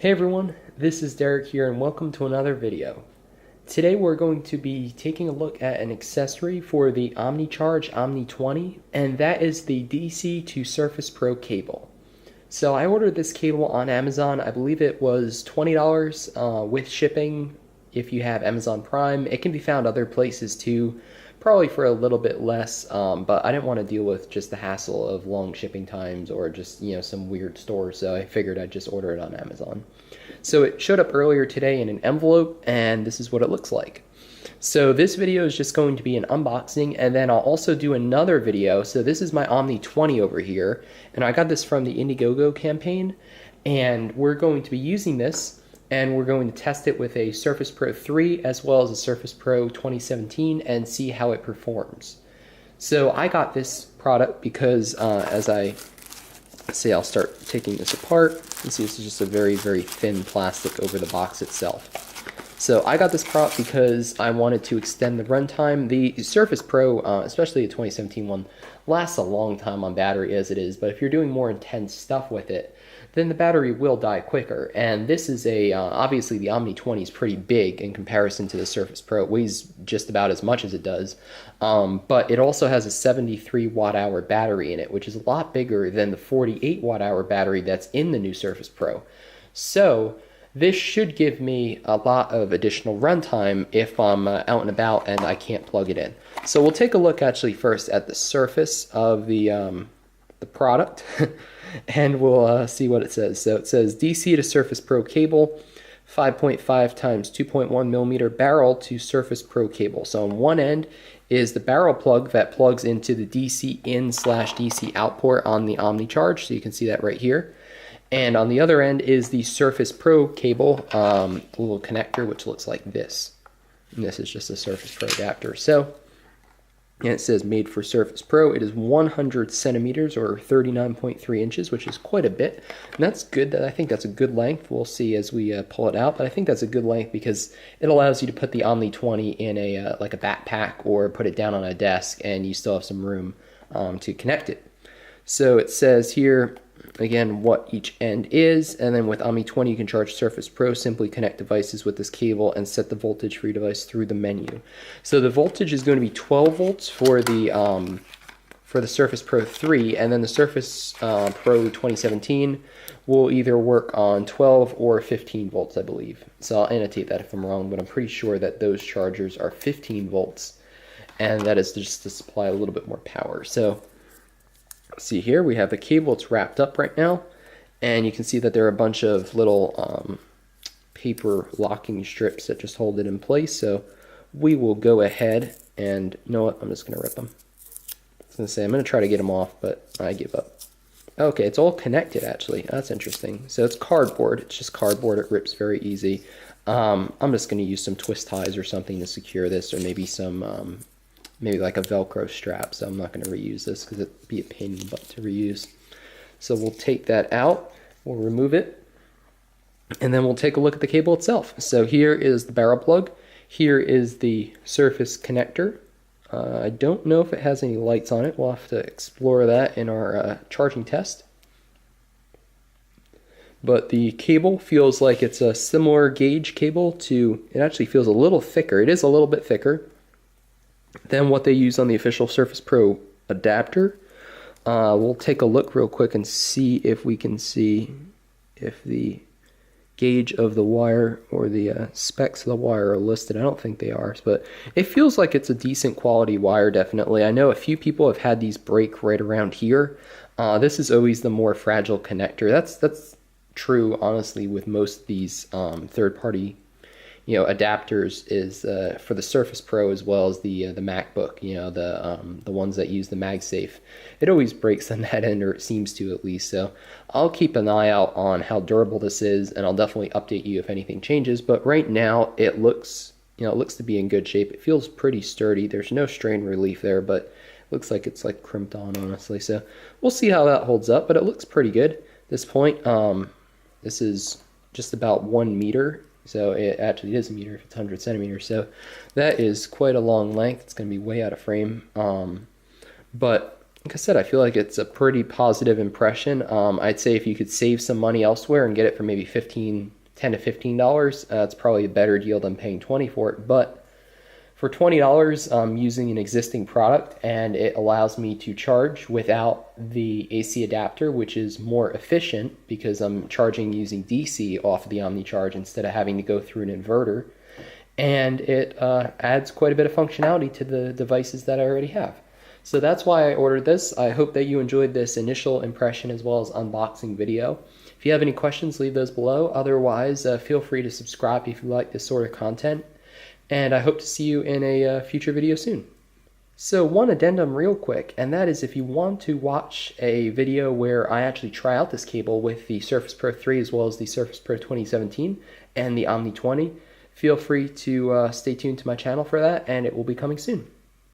Hey everyone, this is Derek here and welcome to another video. Today we're going to be taking a look at an accessory for the OmniCharge Omni 20, and that is the DC to Surface Pro cable. So I ordered this cable on Amazon. I believe it was $20 with shipping if you have Amazon Prime. It can be found other places too, probably for a little bit less, but I didn't want to deal with just the hassle of long shipping times or just, some weird store, so I figured I'd just order it on Amazon. So it showed up earlier today in an envelope, and this is what it looks like. So this video is just going to be an unboxing, and then I'll also do another video. So this is my Omni 20 over here, and I got this from the Indiegogo campaign, and we're going to be using this, and we're going to test it with a Surface Pro 3 as well as a Surface Pro 2017 and see how it performs. So I got this product because as I say, I'll start taking this apart. You see this is just a very, very thin plastic over the box itself. So I got this product because I wanted to extend the runtime. The Surface Pro, especially the 2017 one, lasts a long time on battery as it is, but if you're doing more intense stuff with it, then the battery will die quicker. And this is obviously the Omni 20 is pretty big in comparison to the Surface Pro. It weighs just about as much as it does, but it also has a 73 watt-hour battery in it, which is a lot bigger than the 48 watt-hour battery that's in the new Surface Pro. So this should give me a lot of additional runtime if I'm out and about and I can't plug it in. So we'll take a look actually first at the surface of the product and we'll see what it says. So it says DC to Surface Pro cable, 5.5 times 2.1 millimeter barrel to Surface Pro cable. So on one end is the barrel plug that plugs into the DC in/DC out port on the OmniCharge. So you can see that right here. And on the other end is the Surface Pro cable, a little connector, which looks like this. And this is just a Surface Pro adapter. So, and it says made for Surface Pro. It is 100 centimeters or 39.3 inches, which is quite a bit. And that's good. I think that's a good length. We'll see as we pull it out. But I think that's a good length because it allows you to put the Omni 20 in a like a backpack or put it down on a desk, and you still have some room to connect it. So it says here, again, what each end is, and then with Omni 20 you can charge Surface Pro. Simply connect devices with this cable and set the voltage for your device through the menu. So the voltage is going to be 12 volts for the Surface Pro 3, and then the Surface Pro 2017 will either work on 12 or 15 volts, I believe. So I'll annotate that if I'm wrong, but I'm pretty sure that those chargers are 15 volts, and that is just to supply a little bit more power. So see here, we have the cable. It's wrapped up right now, and you can see that there are a bunch of little paper locking strips that just hold it in place. So we will go ahead and, you know what, I'm just going to rip them. I was going to say, I'm going to try to get them off, but I give up. Okay, it's all connected actually. That's interesting. So it's cardboard. It's just cardboard. It rips very easy. I'm just going to use some twist ties or something to secure this, or maybe some maybe like a Velcro strap, so I'm not going to reuse this because it'd be a pain in the butt to reuse. So we'll take that out, we'll remove it, and then we'll take a look at the cable itself. So here is the barrel plug, here is the Surface connector. I don't know if it has any lights on it, we'll have to explore that in our charging test. But the cable feels like it's a similar gauge cable to, it actually feels a little thicker, it is a little bit thicker than what they use on the official Surface Pro adapter. We'll take a look real quick and see if we can see if the gauge of the wire or the specs of the wire are listed. I don't think they are, but it feels like it's a decent quality wire, definitely. I know a few people have had these break right around here. This is always the more fragile connector. That's true, honestly, with most of these third-party adapters, is for the Surface Pro as well as the MacBook, the ones that use the MagSafe. It always breaks on that end, or it seems to at least. So I'll keep an eye out on how durable this is, and I'll definitely update you if anything changes. But right now it looks, it looks to be in good shape. It feels pretty sturdy. There's no strain relief there, but it looks like it's like crimped on, honestly. So we'll see how that holds up, but it looks pretty good at this point. This is just about 1 meter. So it actually is a meter if it's 100 centimeters. So that is quite a long length. It's going to be way out of frame. But like I said, I feel like it's a pretty positive impression. I'd say if you could save some money elsewhere and get it for maybe $10 to $15, it's probably a better deal than paying $20 for it. But for $20, I'm using an existing product, and it allows me to charge without the AC adapter, which is more efficient because I'm charging using DC off of the OmniCharge instead of having to go through an inverter. And it adds quite a bit of functionality to the devices that I already have. So that's why I ordered this. I hope that you enjoyed this initial impression as well as unboxing video. If you have any questions, leave those below. Otherwise, feel free to subscribe if you like this sort of content. And I hope to see you in a future video soon. So one addendum real quick, and that is if you want to watch a video where I actually try out this cable with the Surface Pro 3 as well as the Surface Pro 2017 and the Omni 20, feel free to stay tuned to my channel for that, and it will be coming soon.